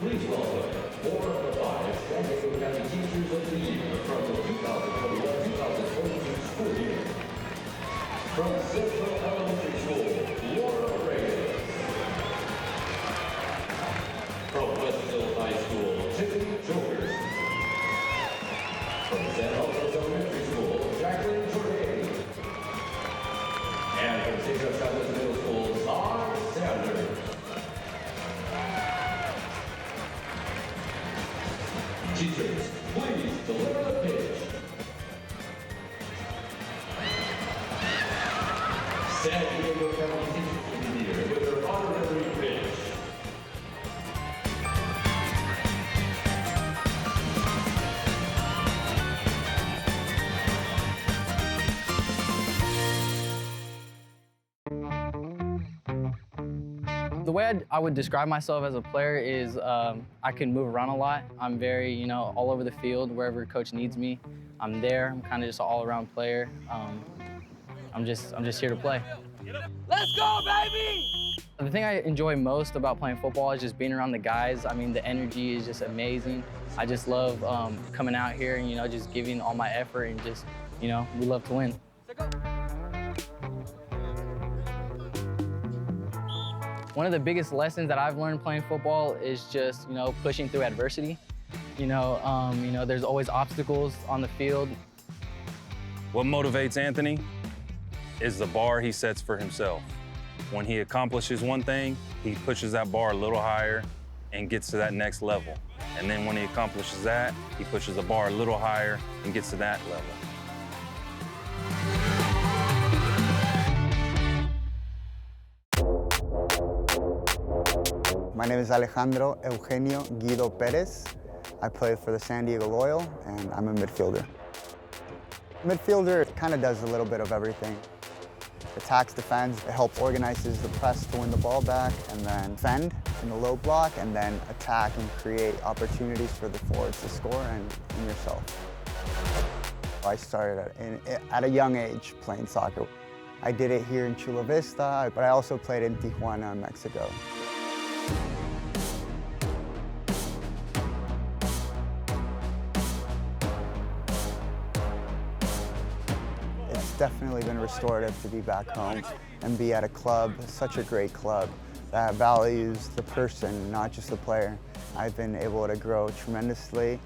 Please welcome 4 of the 5 San Diego County Teachers of the Year from the 2021-2022 school year. From Central Elementary School, Laura Reyes. From Westville High School, Tiffany Jokers. From San Jose Elementary School, Jacqueline Jordan. And from St. Joe Chavez Middle School, Todd Sanders. Teachers, please deliver the pitch. San Diego County Teachers of the Year with their honorary pitch. The way I would describe myself as a player is I can move around a lot. I'm very, all over the field. Wherever coach needs me, I'm there. I'm kind of just an all-around player. I'm just here to play. Let's go, baby! The thing I enjoy most about playing football is just being around the guys. I mean, the energy is just amazing. I just love coming out here and, just giving all my effort and just, we love to win. One of the biggest lessons that I've learned playing football is just, pushing through adversity. There's always obstacles on the field. What motivates Anthony is the bar he sets for himself. When he accomplishes one thing, he pushes that bar a little higher and gets to that next level. And then when he accomplishes that, he pushes the bar a little higher and gets to that level. My name is Alejandro Eugenio Guido Perez. I play for the San Diego Loyal, and I'm a midfielder. Midfielder kind of does a little bit of everything. Attacks, defends, it helps organizes the press to win the ball back, and then defend in the low block, and then attack and create opportunities for the forwards to score and yourself. I started at a young age playing soccer. I did it here in Chula Vista, but I also played in Tijuana, Mexico. Definitely been restorative to be back home and be at a club, such a great club that values the person, not just the player. I've been able to grow tremendously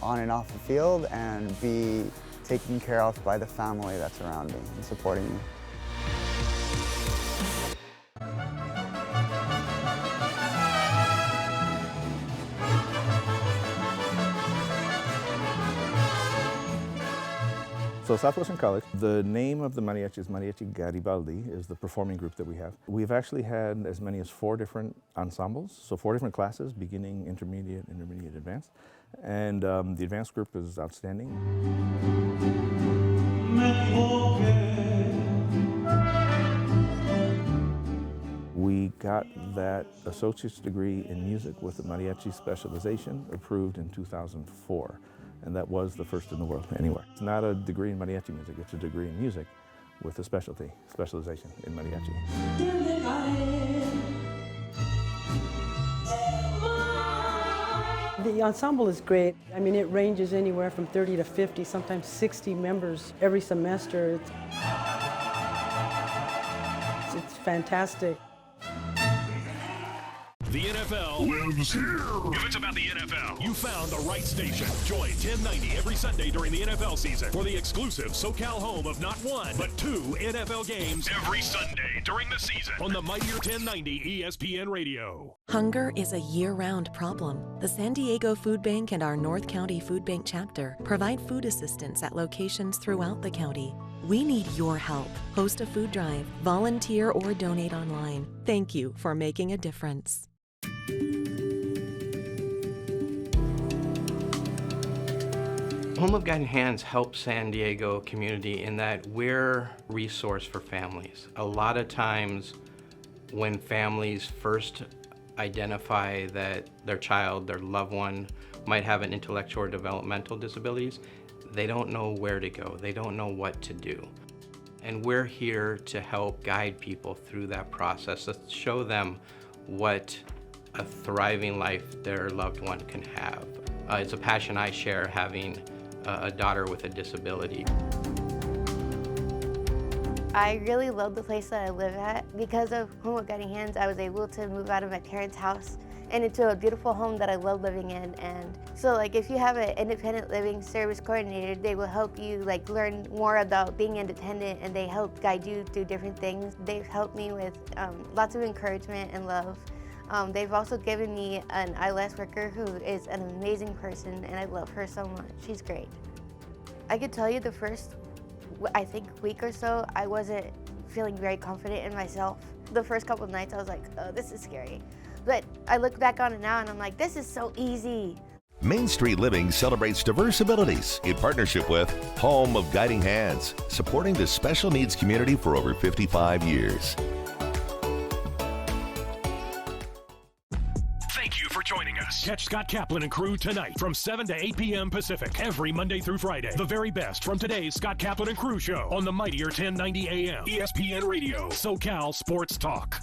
on and off the field and be taken care of by the family that's around me and supporting me. So Southwestern College, the name of the mariachi is Mariachi Garibaldi, is the performing group that we have. We've actually had as many as 4 different ensembles, so 4 different classes, beginning, intermediate, advanced. And the advanced group is outstanding. We got that associate's degree in music with the mariachi specialization approved in 2004. And that was the first in the world anywhere. It's not a degree in mariachi music, it's a degree in music with a specialization in mariachi. The ensemble is great. I mean, it ranges anywhere from 30 to 50, sometimes 60 members every semester. It's fantastic. The NFL lives here. If it's about the NFL, you found the right station. Join 1090 every Sunday during the NFL season for the exclusive SoCal home of not 1, but 2 NFL games every Sunday during the season on the mightier 1090 ESPN Radio. Hunger is a year-round problem. The San Diego Food Bank and our North County Food Bank chapter provide food assistance at locations throughout the county. We need your help. Host a food drive, volunteer, or donate online. Thank you for making a difference. Home of Guiding Hands helps San Diego community in that we're a resource for families. A lot of times when families first identify that their child, their loved one, might have an intellectual or developmental disabilities, they don't know where to go. They don't know what to do. And we're here to help guide people through that process, to show them what a thriving life their loved one can have. It's a passion I share, having a daughter with a disability. I really love the place that I live at. Because of Home of Guiding Hands, I was able to move out of my parents' house and into a beautiful home that I love living in. And so if you have an independent living service coordinator, they will help you learn more about being independent, and they help guide you through different things. They've helped me with lots of encouragement and love. They've also given me an ILS worker who is an amazing person, and I love her so much. She's great. I could tell you the first, week or so, I wasn't feeling very confident in myself. The first couple of nights I was like, oh, this is scary. But I look back on it now and I'm like, this is so easy. Main Street Living celebrates diverse abilities in partnership with Home of Guiding Hands, supporting the special needs community for over 55 years. Thank you for joining us. Catch Scott Kaplan and crew tonight from 7 to 8 p.m. Pacific every Monday through Friday. The very best from today's Scott Kaplan and crew show on the mightier 1090 AM ESPN Radio, SoCal Sports Talk.